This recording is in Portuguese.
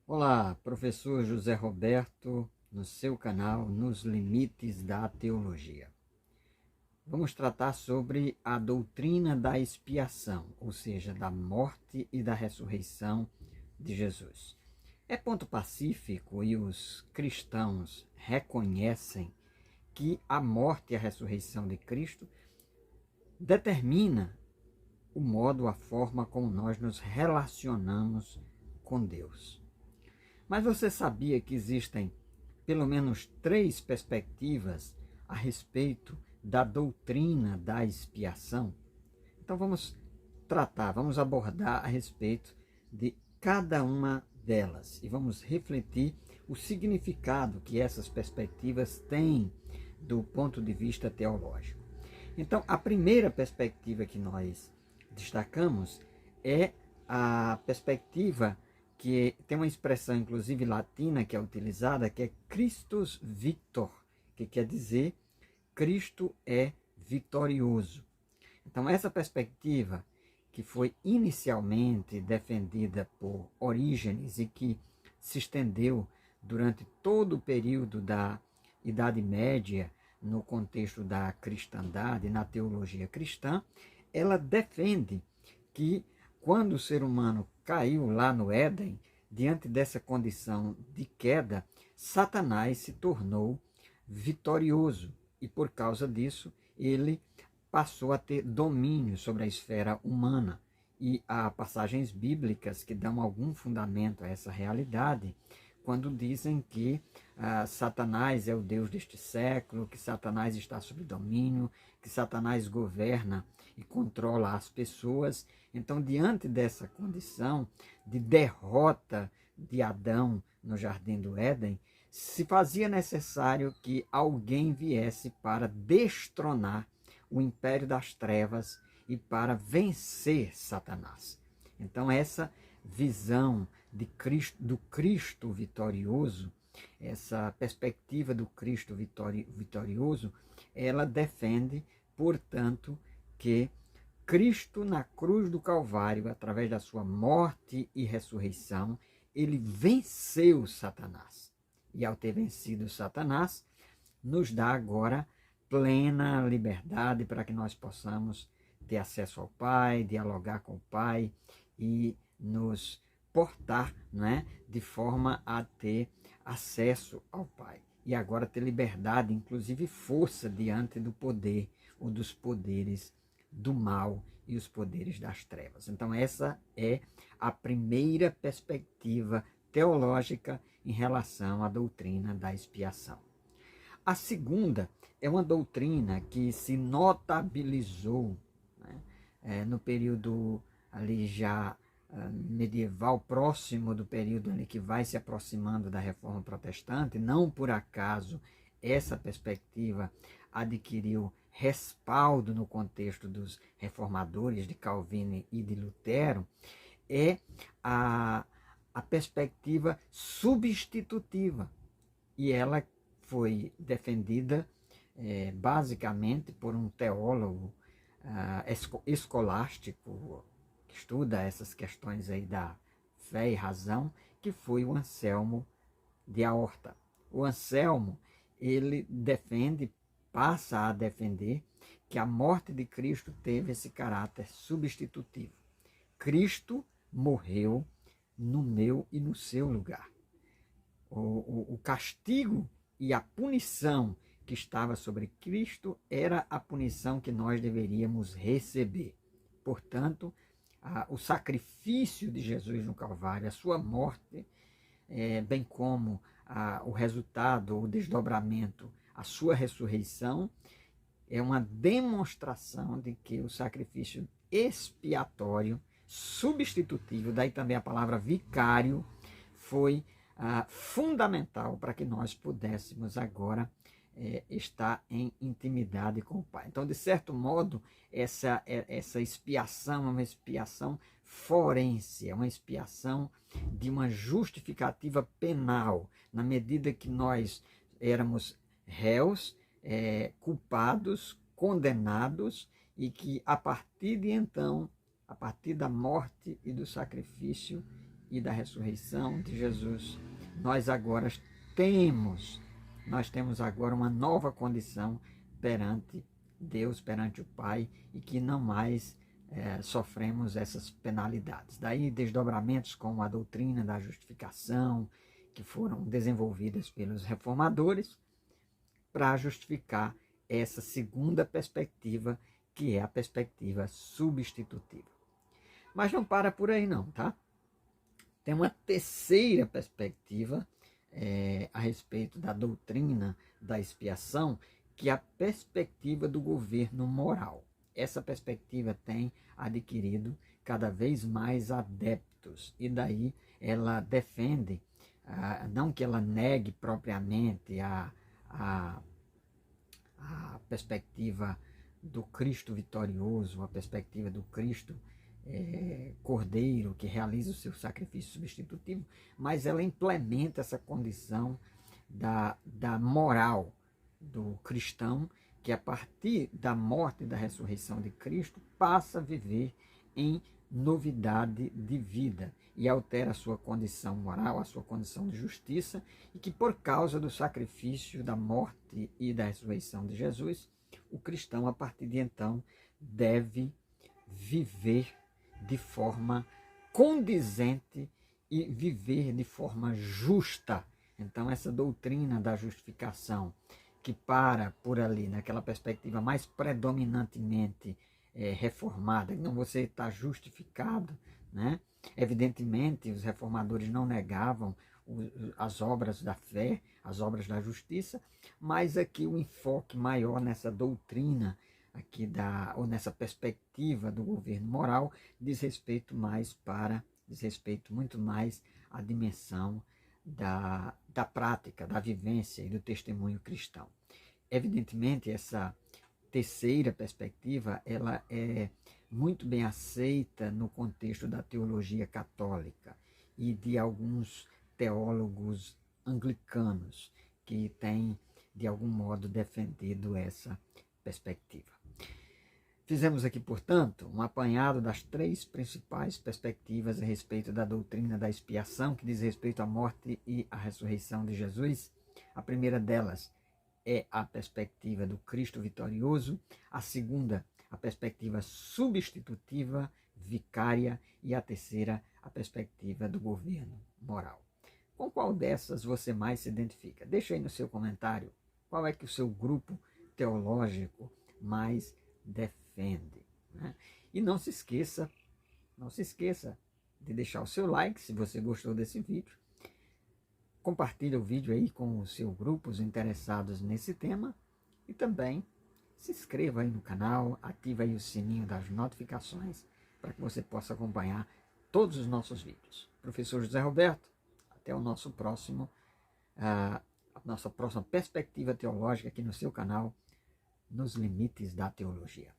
Olá, professor José Roberto, no seu canal Nos Limites da Teologia. Vamos tratar sobre a doutrina da expiação, ou seja, da morte e da ressurreição de Jesus. É ponto pacífico e os cristãos reconhecem que a morte e a ressurreição de Cristo determina o modo, a forma como nós nos relacionamos com Deus. Mas você sabia que existem pelo menos três perspectivas a respeito da doutrina da expiação? Então vamos abordar a respeito de cada uma delas e vamos refletir o significado que essas perspectivas têm do ponto de vista teológico. Então, a primeira perspectiva que nós destacamos é a perspectiva que tem uma expressão, inclusive latina, que é utilizada, que é Christus Victor, que quer dizer Cristo é vitorioso. Então, essa perspectiva, que foi inicialmente defendida por Orígenes e que se estendeu durante todo o período da Idade Média, no contexto da cristandade, na teologia cristã, ela defende que quando o ser humano caiu lá no Éden, diante dessa condição de queda, Satanás se tornou vitorioso e por causa disso ele passou a ter domínio sobre a esfera humana. E há passagens bíblicas que dão algum fundamento a essa realidade, quando dizem que Satanás é o Deus deste século, que Satanás está sob domínio, que Satanás governa e controla as pessoas. Então, diante dessa condição de derrota de Adão no Jardim do Éden, se fazia necessário que alguém viesse para destronar o império das trevas e para vencer Satanás. Então, essa visão do Cristo vitorioso, essa perspectiva do Cristo vitorioso, ela defende, portanto, que Cristo na cruz do Calvário, através da sua morte e ressurreição, ele venceu Satanás. E ao ter vencido Satanás, nos dá agora plena liberdade para que nós possamos ter acesso ao Pai, dialogar com o Pai e nos portar, né, de forma a ter acesso ao Pai. E agora ter liberdade, inclusive força diante do poder ou dos poderes do mal e os poderes das trevas. Então essa é a primeira perspectiva teológica em relação à doutrina da expiação. A segunda é uma doutrina que se notabilizou, né, no período ali já medieval, próximo do período ali que vai se aproximando da Reforma Protestante. Não por acaso essa perspectiva adquiriu respaldo no contexto dos reformadores de Calvino e de Lutero, é a perspectiva substitutiva. E ela foi defendida basicamente por um teólogo escolástico que estuda essas questões aí da fé e razão, que foi o Anselmo de Aorta. O Anselmo, ele defende, passa a defender, que a morte de Cristo teve esse caráter substitutivo. Cristo morreu no meu e no seu lugar. O castigo e a punição que estava sobre Cristo era a punição que nós deveríamos receber. Portanto, o sacrifício de Jesus no Calvário, a sua morte, bem como o resultado, o desdobramento, a sua ressurreição, é uma demonstração de que o sacrifício expiatório, substitutivo, daí também a palavra vicário, foi fundamental para que nós pudéssemos agora estar em intimidade com o Pai. Então, de certo modo, essa expiação é uma expiação forense, é uma expiação de uma justificativa penal, na medida que nós éramos réus, culpados, condenados, e que a partir de então, a partir da morte e do sacrifício e da ressurreição de Jesus, nós temos agora uma nova condição perante Deus, perante o Pai, e que não mais sofremos essas penalidades. Daí desdobramentos como a doutrina da justificação, que foram desenvolvidas pelos reformadores para justificar essa segunda perspectiva, que é a perspectiva substitutiva. Mas não para por aí não, tá? Tem uma terceira perspectiva a respeito da doutrina da expiação, que é a perspectiva do governo moral. Essa perspectiva tem adquirido cada vez mais adeptos, e daí ela defende, não que ela negue propriamente a perspectiva do Cristo vitorioso, a perspectiva do Cristo Cordeiro, que realiza o seu sacrifício substitutivo, mas ela implementa essa condição da moral do cristão, que a partir da morte e da ressurreição de Cristo passa a viver em novidade de vida e altera a sua condição moral, a sua condição de justiça, e que por causa do sacrifício, da morte e da ressurreição de Jesus, o cristão a partir de então deve viver de forma condizente e viver de forma justa. Então essa doutrina da justificação, que para por ali, naquela perspectiva mais predominantemente reformada, então você está justificado, né? Evidentemente, os reformadores não negavam as obras da fé, as obras da justiça, mas aqui o enfoque maior nessa doutrina, aqui ou nessa perspectiva do governo moral, diz respeito muito mais à dimensão da prática, da vivência e do testemunho cristão. Evidentemente, essa terceira perspectiva, ela é muito bem aceita no contexto da teologia católica e de alguns teólogos anglicanos que têm, de algum modo, defendido essa perspectiva. Fizemos aqui, portanto, um apanhado das três principais perspectivas a respeito da doutrina da expiação, que diz respeito à morte e à ressurreição de Jesus. A primeira delas é a perspectiva do Cristo vitorioso, a segunda, a perspectiva substitutiva, vicária, e a terceira, a perspectiva do governo moral. Com qual dessas você mais se identifica? Deixa aí no seu comentário qual é que o seu grupo teológico mais defende, né? E não se esqueça de deixar o seu like se você gostou desse vídeo. Compartilhe o vídeo aí com o seu grupo, os interessados nesse tema, e também se inscreva aí no canal, ative aí o sininho das notificações para que você possa acompanhar todos os nossos vídeos. Professor José Roberto, até o nosso próximo, a nossa próxima perspectiva teológica aqui no seu canal, Nos Limites da Teologia.